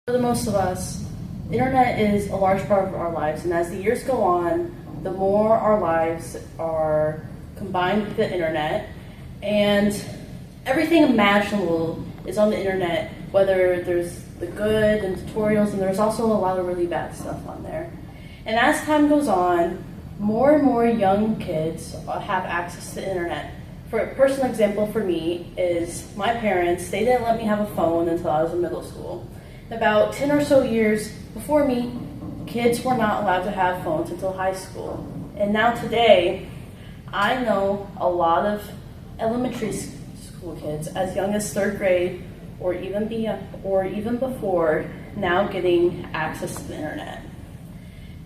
For the most of us, internet is a large part of our lives, and as the years go on, the more our lives are combined with the internet, and everything imaginable is on the internet, whether there's the good and tutorials, and there's also a lot of really bad stuff on there. And as time goes on, more and more young kids have access to the internet. For a personal example for me is my parents, they didn't let me have a phone until I was in middle school. About 10 or so years before me, kids were not allowed to have phones until high school. And now today, I know a lot of elementary school kids as young as third grade or even before now getting access to the internet.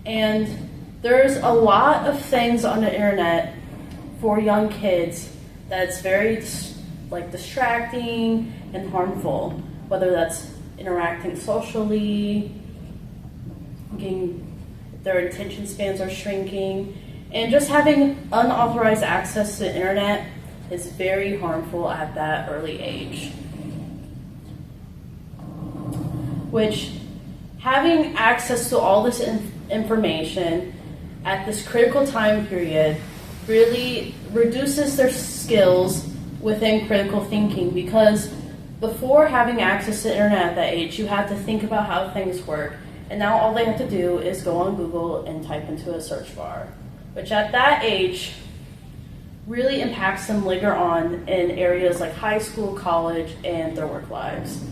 And there's a lot of things on the internet for young kids that's very distracting and harmful, whether that's interacting socially, their attention spans are shrinking, and just having unauthorized access to the internet is very harmful at that early age. Which, having access to all this information at this critical time period really reduces their skills within critical thinking, because before having access to the internet at that age, you had to think about how things work, and now all they have to do is go on Google and type into a search bar, which at that age really impacts them later on in areas like high school, college, and their work lives.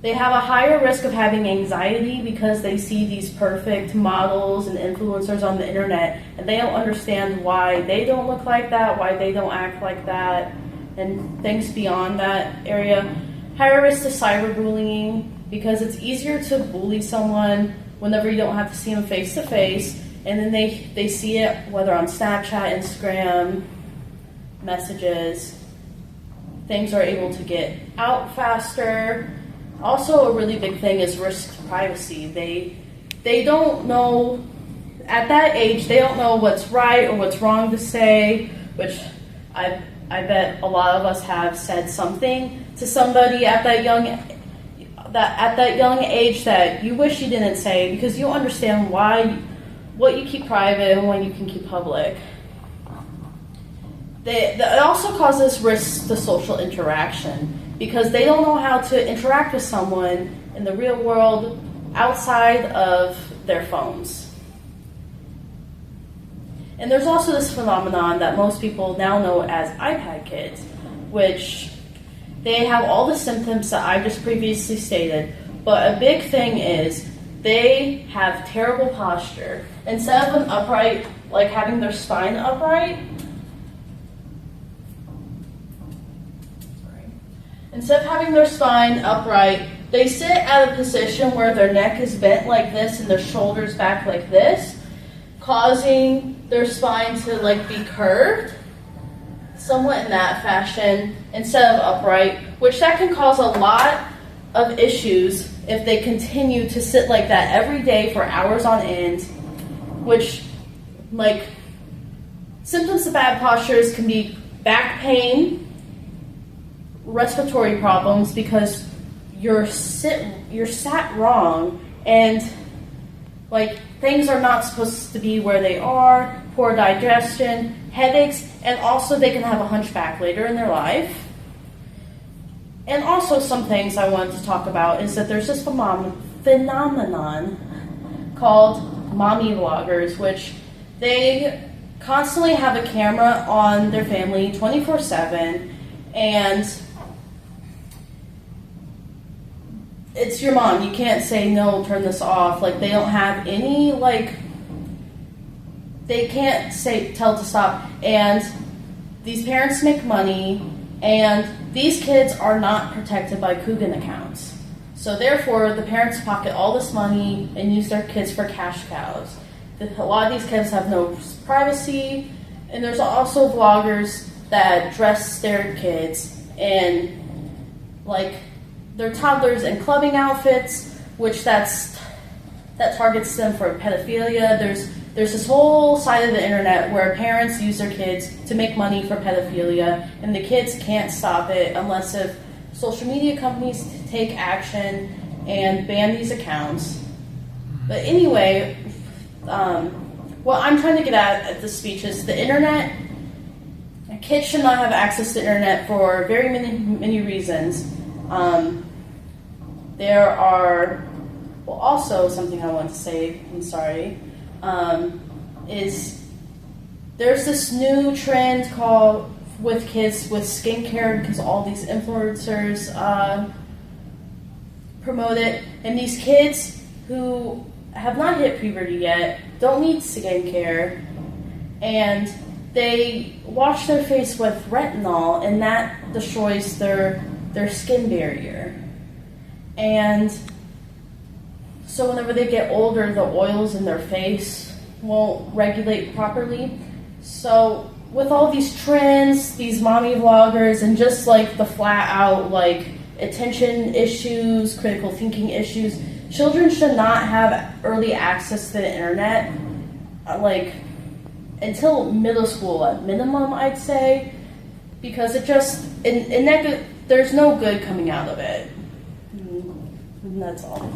They have a higher risk of having anxiety because they see these perfect models and influencers on the internet, and they don't understand why they don't look like that, why they don't act like that, and things beyond that area. Higher risk to cyberbullying because it's easier to bully someone whenever you don't have to see them face to face, and then they see it whether on Snapchat, Instagram, messages. Things are able to get out faster. Also, a really big thing is risk to privacy. They don't know, at that age, they don't know what's right or what's wrong to say, which I bet a lot of us have said something to somebody at that young age that you wish you didn't say, because you understand what you keep private and what you can keep public. It also causes risks to social interaction because they don't know how to interact with someone in the real world outside of their phones. And there's also this phenomenon that most people now know as iPad kids, which they have all the symptoms that I just previously stated, but a big thing is they have terrible posture. Instead of an upright, like having their spine upright, they sit at a position where their neck is bent like this and their shoulders back like this, causing their spine to be curved, somewhat in that fashion, instead of upright, which that can cause a lot of issues if they continue to sit like that every day for hours on end, which, symptoms of bad postures can be back pain, respiratory problems because you're sat wrong, and things are not supposed to be where they are, poor digestion, headaches, and also they can have a hunchback later in their life. And also some things I wanted to talk about is that there's this phenomenon called mommy vloggers, which they constantly have a camera on their family 24/7, and it's your mom. You can't say, no, turn this off. They don't have any, they can't tell to stop. And these parents make money, and these kids are not protected by Coogan accounts. So therefore, the parents pocket all this money and use their kids for cash cows. A lot of these kids have no privacy, and there's also vloggers that dress their kids in, their toddlers in clubbing outfits, which that targets them for pedophilia. There's this whole side of the internet where parents use their kids to make money for pedophilia, and the kids can't stop it unless if social media companies take action and ban these accounts. But anyway, what I'm trying to get at this speech is the internet. Kids should not have access to internet for very many reasons. There are, well, also something I want to say, I'm sorry, is there's this new trend called with kids with skincare, because all these influencers promote it, and these kids who have not hit puberty yet don't need skincare, and they wash their face with retinol, and that destroys their skin barrier. And so whenever they get older, the oils in their face won't regulate properly. So with all these trends, these mommy vloggers, and just like the flat out like attention issues, critical thinking issues, children should not have early access to the internet, like until middle school at minimum, I'd say, because it just, there's no good coming out of it. And that's all.